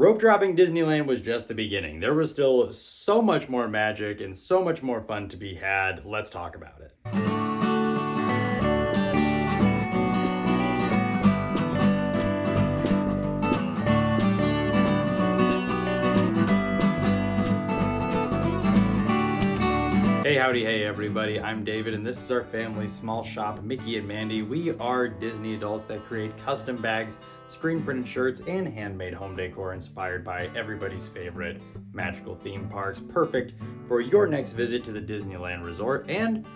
Rope dropping Disneyland was just the beginning. There was still so much more magic and so much more fun to be had. Let's talk about it. Hey howdy, hey everybody, I'm David and this is our family's small shop, Mickey and Mandy. We are Disney adults that create custom bags, screen printed shirts, and handmade home decor inspired by everybody's favorite magical theme parks. Perfect for your next visit to the Disneyland Resort. And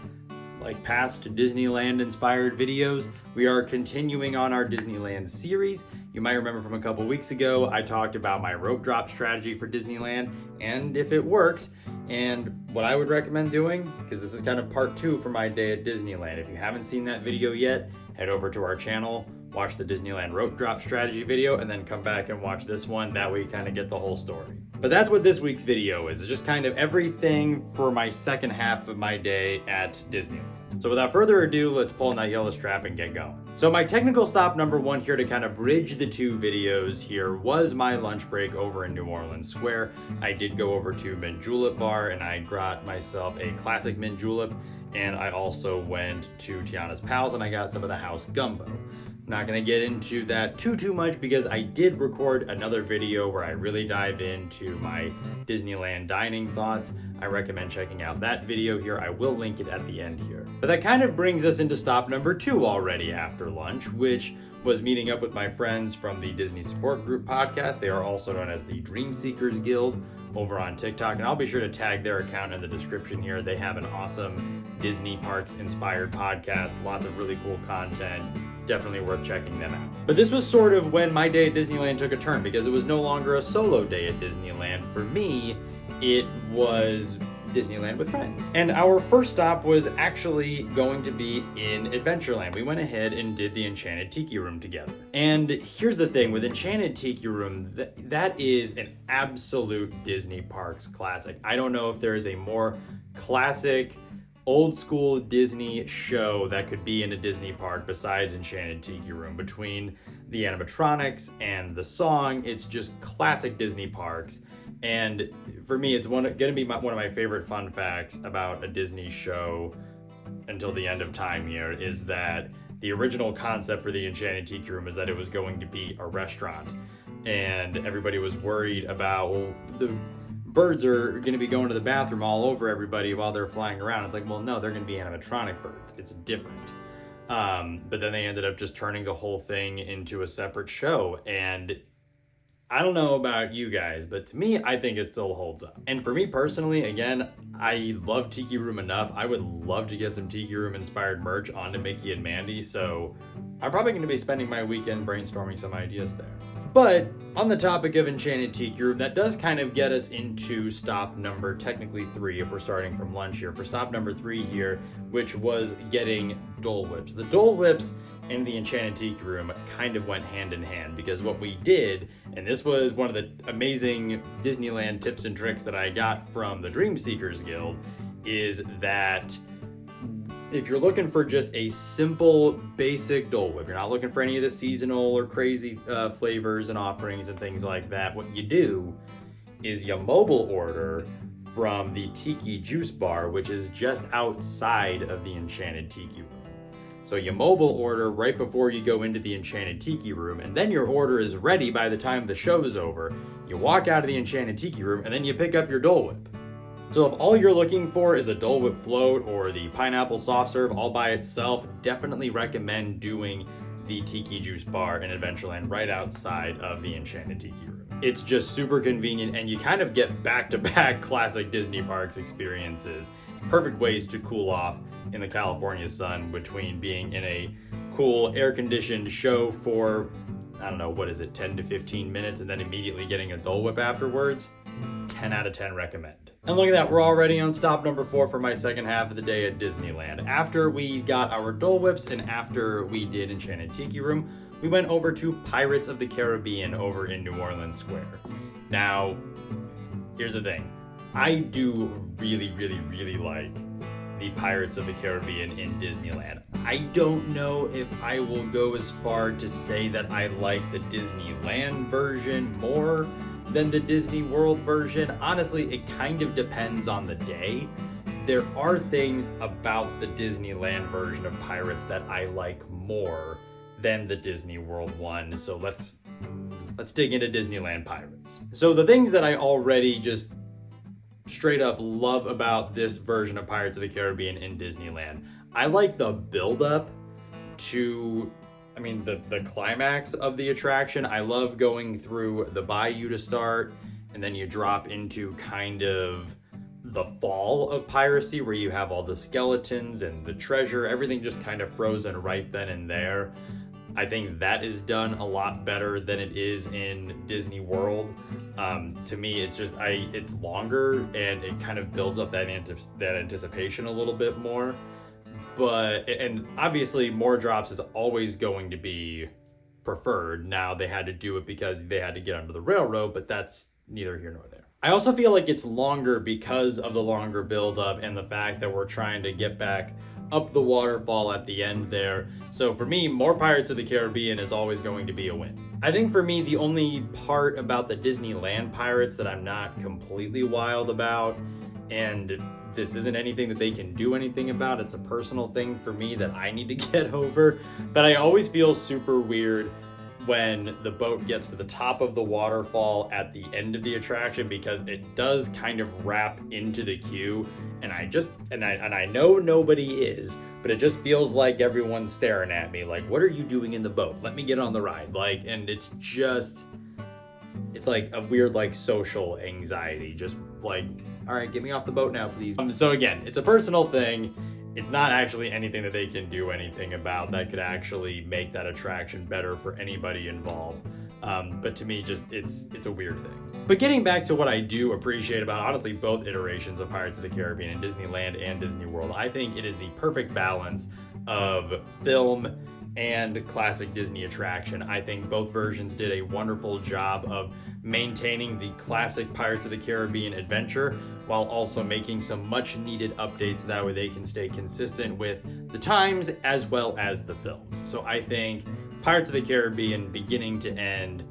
like past Disneyland inspired videos, we are continuing on our Disneyland series. You might remember from a couple weeks ago, I talked about my rope drop strategy for Disneyland and if it worked. And what I would recommend doing, because this is kind of part 2 for my day at Disneyland. If you haven't seen that video yet, head over to our channel, watch the Disneyland Rope Drop Strategy video, and then come back and watch this one. That way you kind of get the whole story. But that's what this week's video is. It's just kind of everything for my second half of my day at Disneyland. So without further ado, let's pull on that yellow strap and get going. So my technical stop number 1 here to kind of bridge the two videos here was my lunch break over in New Orleans Square. I did go over to Mint Julep Bar and I got myself a classic mint julep, and I also went to Tiana's Pals and I got some of the house gumbo. I'm not gonna get into that too much because I did record another video where I really dive into my Disneyland Dining thoughts. I recommend checking out that video here. I will link it at the end here. But that kind of brings us into stop number 2 already after lunch, which was meeting up with my friends from the Disney Support Group podcast. They are also known as the Dream Seekers Guild over on TikTok, and I'll be sure to tag their account in the description here. They have an awesome Disney parks inspired podcast, lots of really cool content. Definitely worth checking them out. But this was sort of when my day at Disneyland took a turn because it was no longer a solo day at Disneyland. For me, it was Disneyland with friends. And our first stop was actually going to be in Adventureland. We went ahead and did the Enchanted Tiki Room together. And here's the thing with Enchanted Tiki Room, that is an absolute Disney Parks classic. I don't know if there is a more classic old school Disney show that could be in a Disney park besides Enchanted Tiki Room. Between the animatronics and the song, it's just classic Disney parks. And for me, it's one of my favorite fun facts about a Disney show until the end of time here is that the original concept for the Enchanted Tiki Room is that it was going to be a restaurant. And everybody was worried about, well, the birds are going to be going to the bathroom all over everybody while they're flying around. It's like, well, no, they're going to be animatronic birds. It's different. But then they ended up just turning the whole thing into a separate show. And I don't know about you guys, but to me, I think it still holds up. And for me personally, again, I love Tiki Room enough. I would love to get some Tiki Room inspired merch onto Mickey and Mandy. So I'm probably going to be spending my weekend brainstorming some ideas there. But on the topic of Enchanted Tiki Room, that does kind of get us into stop number, technically 3 if we're starting from lunch here, for stop number 3 here, which was getting Dole Whips. The Dole Whips and the Enchanted Tiki Room kind of went hand in hand because what we did, and this was one of the amazing Disneyland tips and tricks that I got from the Dream Seekers Guild, is that if you're looking for just a simple, basic Dole Whip, you're not looking for any of the seasonal or crazy flavors and offerings and things like that, what you do is you mobile order from the Tiki Juice Bar, which is just outside of the Enchanted Tiki Room. So you mobile order right before you go into the Enchanted Tiki Room, and then your order is ready by the time the show is over. You walk out of the Enchanted Tiki Room, and then you pick up your Dole Whip. So if all you're looking for is a Dole Whip float or the pineapple soft serve all by itself, definitely recommend doing the Tiki Juice Bar in Adventureland right outside of the Enchanted Tiki Room. It's just super convenient and you kind of get back-to-back classic Disney parks experiences. Perfect ways to cool off in the California sun between being in a cool air-conditioned show for, I don't know, what is it, 10 to 15 minutes and then immediately getting a Dole Whip afterwards. 10 out of 10 recommend. And look at that, we're already on stop number 4 for my second half of the day at Disneyland. After we got our Dole Whips and after we did Enchanted Tiki Room, we went over to Pirates of the Caribbean over in New Orleans Square. Now, here's the thing. I do really like the Pirates of the Caribbean in Disneyland. I don't know if I will go as far to say that I like the Disneyland version more than the Disney World version. Honestly, it kind of depends on the day. There are things about the Disneyland version of Pirates that I like more than the Disney World one. So let's dig into Disneyland Pirates. So the things that I already just straight up love about this version of Pirates of the Caribbean in Disneyland. I like the build-up to, the climax of the attraction. I love going through the bayou to start, and then you drop into kind of the fall of piracy where you have all the skeletons and the treasure, everything just kind of frozen right then and there. I think that is done a lot better than it is in Disney World. To me, it's longer and it kind of builds up that anticipation a little bit more. And obviously more drops is always going to be preferred. Now they had to do it because they had to get under the railroad, but that's neither here nor there. I also feel like it's longer because of the longer build up and the fact that we're trying to get back up the waterfall at the end there. So for me, more Pirates of the Caribbean is always going to be a win. I think for me, the only part about the Disneyland Pirates that I'm not completely wild about, and this isn't anything that they can do anything about, it's a personal thing for me that I need to get over, but I always feel super weird when the boat gets to the top of the waterfall at the end of the attraction, because it does kind of wrap into the queue, and I know nobody is, but it just feels like everyone's staring at me like, what are you doing in the boat? Let me get on the ride. And it's like a weird like social anxiety, just like, all right, get me off the boat now, please. So again, it's a personal thing. It's not actually anything that they can do anything about that could actually make that attraction better for anybody involved. But to me, just it's a weird thing. But getting back to what I do appreciate about honestly both iterations of Pirates of the Caribbean in Disneyland and Disney World, I think it is the perfect balance of film and classic Disney attraction. I think both versions did a wonderful job of maintaining the classic Pirates of the Caribbean adventure while also making some much needed updates, that way they can stay consistent with the times as well as the films. So I think Pirates of the Caribbean, beginning to end,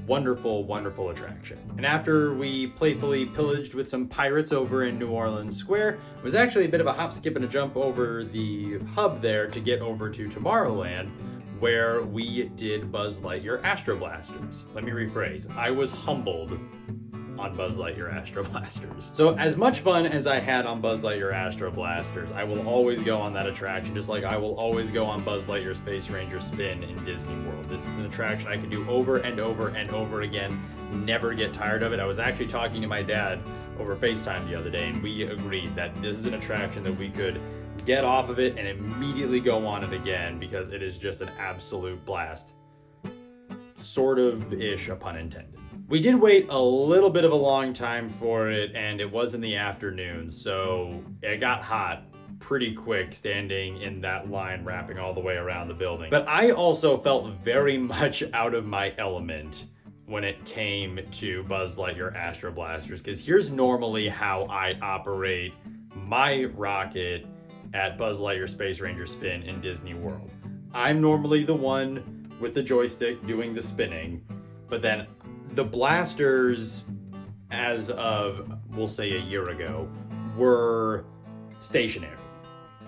wonderful, wonderful attraction. And after we playfully pillaged with some pirates over in New Orleans Square, it was actually a bit of a hop, skip, and a jump over the hub there to get over to Tomorrowland, where we did Buzz Lightyear Astro Blasters. Let me rephrase, I was humbled on Buzz Lightyear Astro Blasters. So as much fun as I had on Buzz Lightyear Astro Blasters, I will always go on that attraction, just like I will always go on Buzz Lightyear Space Ranger Spin in Disney World. This is an attraction I can do over and over and over again, never get tired of it. I was actually talking to my dad over FaceTime the other day, and we agreed that this is an attraction that we could get off of it and immediately go on it again, because it is just an absolute blast. Sort of ish, a pun intended. We did wait a little bit of a long time for it, and it was in the afternoon, so it got hot pretty quick standing in that line wrapping all the way around the building. But I also felt very much out of my element when it came to Buzz Lightyear Astro Blasters, because here's normally how I operate my rocket at Buzz Lightyear Space Ranger Spin in Disney World. I'm normally the one with the joystick doing the spinning, but then the blasters, as of, we'll say, a year ago, were stationary.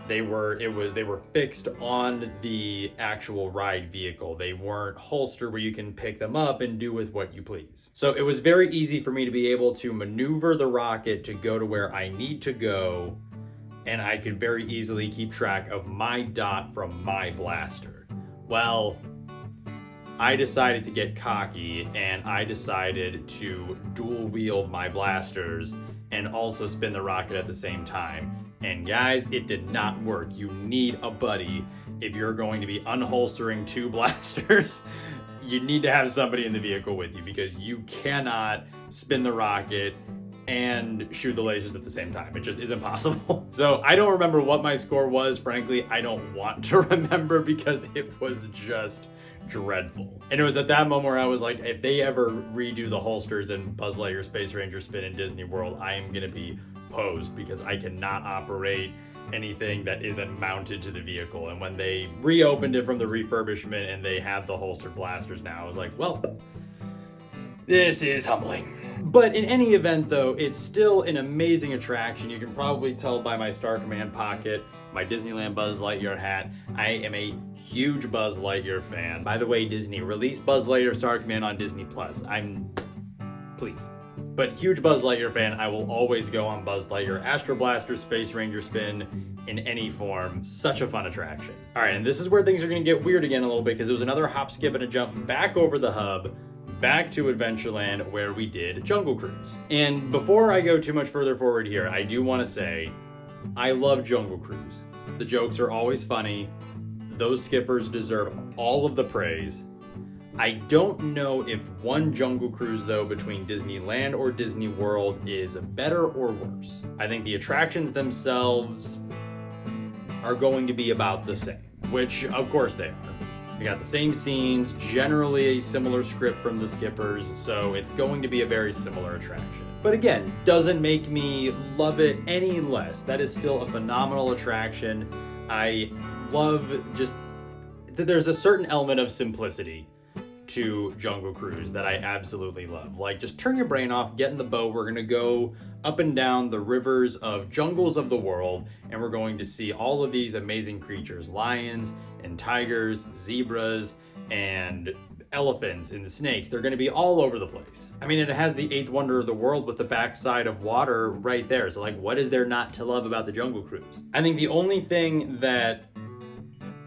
They were fixed on the actual ride vehicle. They weren't holster where you can pick them up and do with what you please. So it was very easy for me to be able to maneuver the rocket to go to where I need to go, and I could very easily keep track of my dot from my blaster. Well, I decided to get cocky, and I decided to dual wield my blasters and also spin the rocket at the same time. And guys, it did not work. You need a buddy if you're going to be unholstering two blasters. You need to have somebody in the vehicle with you, because you cannot spin the rocket and shoot the lasers at the same time. It just isn't possible. So I don't remember what my score was. Frankly, I don't want to remember, because it was just dreadful. And it was at that moment where I was like, if they ever redo the holsters in Buzz Lightyear Space Ranger Spin in Disney World, I am gonna be posed, because I cannot operate anything that isn't mounted to the vehicle. And when they reopened it from the refurbishment and they have the holster blasters now, I was like, well, This is humbling. But in any event though, it's still an amazing attraction. You can probably tell by my Star Command pocket, my Disneyland Buzz Lightyear hat. I am a huge Buzz Lightyear fan. By the way, Disney, release Buzz Lightyear Star Command on Disney+. Please. But huge Buzz Lightyear fan, I will always go on Buzz Lightyear Astro Blaster Space Ranger spin in any form. Such a fun attraction. All right, and this is where things are gonna get weird again a little bit because it was another hop, skip, and a jump back over the hub, back to Adventureland where we did Jungle Cruise. And before I go too much further forward here, I do want to say I love Jungle Cruise. The jokes are always funny. Those skippers deserve all of the praise. I don't know if one Jungle Cruise though between Disneyland or Disney World is better or worse. I think the attractions themselves are going to be about the same, which of course they are. We got the same scenes, generally a similar script from the skippers, so it's going to be a very similar attraction. But again, doesn't make me love it any less. That is still a phenomenal attraction. I love just that there's a certain element of simplicity to Jungle Cruise that I absolutely love. Like, just turn your brain off, get in the boat, we're gonna go up and down the rivers of jungles of the world, and we're going to see all of these amazing creatures, lions and tigers, zebras, and elephants and snakes. They're gonna be all over the place. I mean, it has the 8th wonder of the world with the backside of water right there. So like, what is there not to love about the Jungle Cruise? I think the only thing that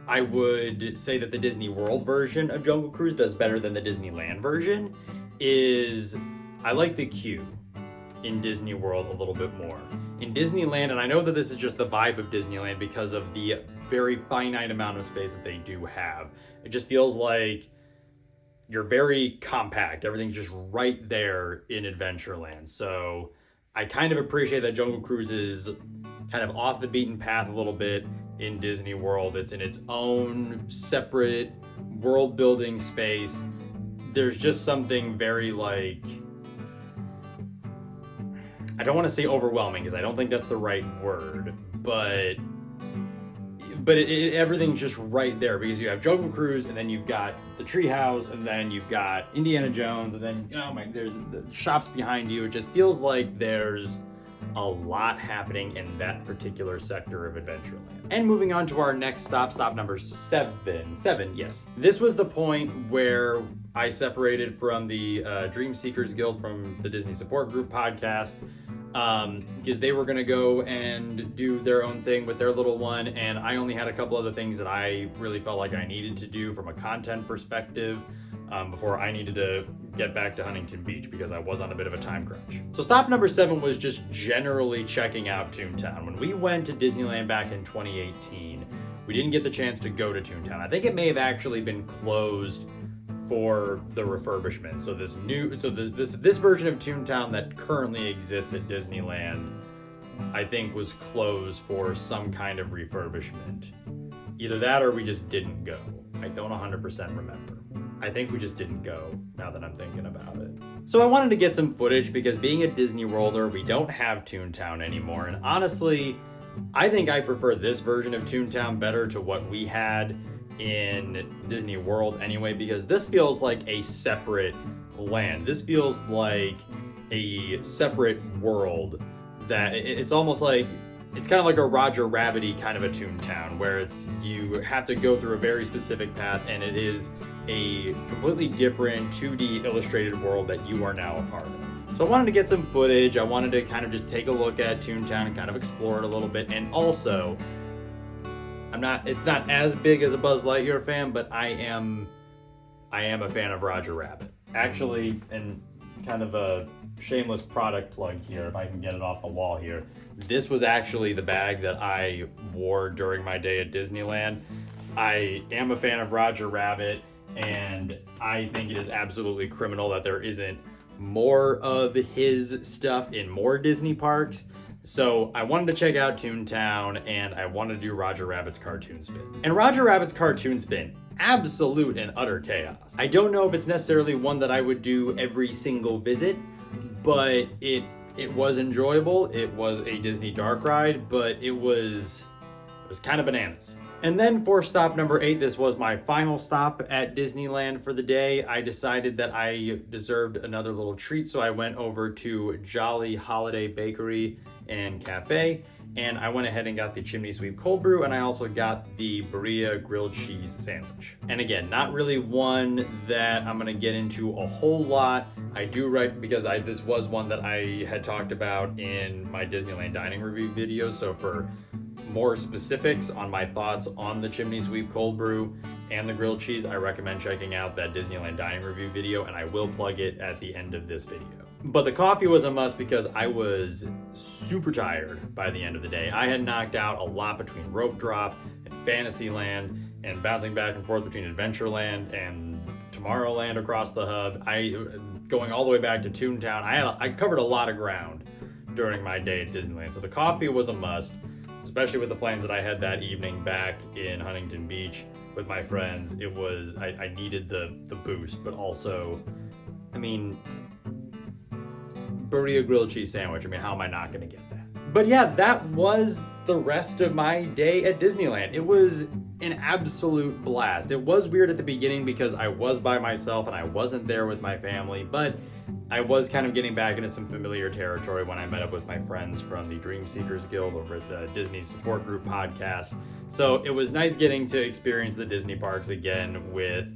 I would say that the Disney World version of Jungle Cruise does better than the Disneyland version is I like the queue in Disney World a little bit more. In Disneyland, and I know that this is just the vibe of Disneyland because of the very finite amount of space that they do have, it just feels like you're very compact. Everything's just right there in Adventureland. So I kind of appreciate that Jungle Cruise is kind of off the beaten path a little bit in Disney World. It's in its own separate world building space. There's just something very like, I don't want to say overwhelming because I don't think that's the right word, but everything's just right there because you have Jungle Cruise and then you've got the treehouse and then you've got Indiana Jones and then there's the shops behind you. It just feels like there's a lot happening in that particular sector of Adventureland. And moving on to our next stop number 7, yes. This was the point where I separated from the Dream Seekers Guild from the Disney Support Group podcast because they were gonna go and do their own thing with their little one, and I only had a couple other things that I really felt like I needed to do from a content perspective before I needed to get back to Huntington Beach because I was on a bit of a time crunch. So stop number 7 was just generally checking out Toontown. When we went to Disneyland back in 2018, we didn't get the chance to go to Toontown. I think it may have actually been closed for the refurbishment. So this version of Toontown that currently exists at Disneyland, I think was closed for some kind of refurbishment. Either that or we just didn't go. I don't 100% remember. I think we just didn't go, now that I'm thinking about it. So I wanted to get some footage because being a Disney Worlder, we don't have Toontown anymore. And honestly, I think I prefer this version of Toontown better to what we had in Disney World anyway, because this feels like a separate land. This feels like a separate world that it's almost like, it's kind of like a Roger Rabbit-y kind of a Toontown where you have to go through a very specific path and it is a completely different 2D illustrated world that you are now a part of. So I wanted to get some footage. I wanted to kind of just take a look at Toontown and kind of explore it a little bit. And also, it's not as big as a Buzz Lightyear fan, but I am a fan of Roger Rabbit. Actually, and kind of a shameless product plug here, if I can get it off the wall here. This was actually the bag that I wore during my day at Disneyland. I am a fan of Roger Rabbit, and I think it is absolutely criminal that there isn't more of his stuff in more Disney parks. So I wanted to check out Toontown, and I wanted to do Roger Rabbit's cartoon spin. And Roger Rabbit's cartoon spin, absolute and utter chaos. I don't know if it's necessarily one that I would do every single visit, but it was enjoyable. It was a Disney dark ride, but it was kind of bananas. And then for stop number 8, this was my final stop at Disneyland for the day. I decided that I deserved another little treat, so I went over to Jolly Holiday Bakery and Cafe, and I went ahead and got the chimney sweep cold brew, and I also got the birria grilled cheese sandwich. And again, not really one that I'm gonna get into a whole lot. I do because this was one that I had talked about in my Disneyland Dining review video, so for more specifics on my thoughts on the chimney sweep cold brew and the grilled cheese, I recommend checking out that Disneyland Dining review video, and I will plug it at the end of this video. But the coffee was a must because I was super tired by the end of the day. I had knocked out a lot between Rope Drop and Fantasyland and bouncing back and forth between Adventureland and Tomorrowland across the hub. Going all the way back to Toontown. I covered a lot of ground during my day at Disneyland, so the coffee was a must, especially with the plans that I had that evening back in Huntington Beach with my friends. I needed the boost, but also, birria grilled cheese sandwich. How am I not gonna get that? But yeah, that was the rest of my day at Disneyland. It was an absolute blast. It was weird at the beginning because I was by myself and I wasn't there with my family, but I was kind of getting back into some familiar territory when I met up with my friends from the Dream Seekers Guild over at the Disney Support Group podcast. So it was nice getting to experience the Disney parks again with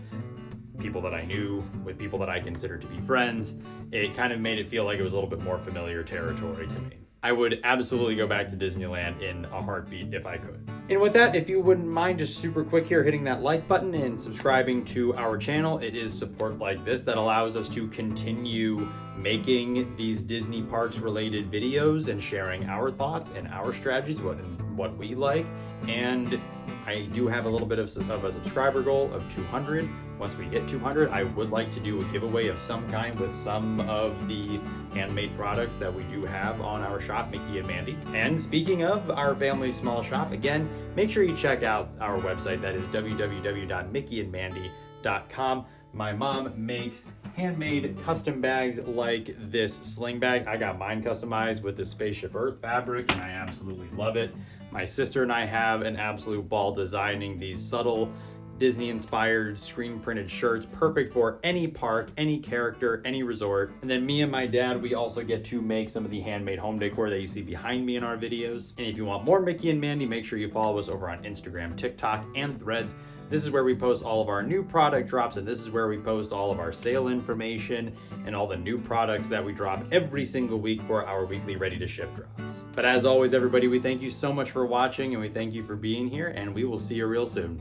people that I knew, with people that I consider to be friends. It kind of made it feel like it was a little bit more familiar territory to me. I would absolutely go back to Disneyland in a heartbeat if I could. And with that, if you wouldn't mind just super quick here hitting that like button and subscribing to our channel, it is support like this that allows us to continue making these Disney parks related videos and sharing our thoughts and our strategies, what we like. And I do have a little bit of a subscriber goal of 200. Once we hit 200, I would like to do a giveaway of some kind with some of the handmade products that we do have on our shop, Mickey and Mandy. And speaking of our family small shop, again, make sure you check out our website. That is www.mickeyandmandy.com. My mom makes handmade custom bags like this sling bag. I got mine customized with the Spaceship Earth fabric, and I absolutely love it. My sister and I have an absolute ball designing these subtle Disney-inspired screen-printed shirts, perfect for any park, any character, any resort. And then me and my dad, we also get to make some of the handmade home decor that you see behind me in our videos. And if you want more Mickey and Mandy, make sure you follow us over on Instagram, TikTok, and Threads. This is where we post all of our new product drops, and this is where we post all of our sale information and all the new products that we drop every single week for our weekly ready-to-ship drops. But as always, everybody, we thank you so much for watching, and we thank you for being here, and we will see you real soon.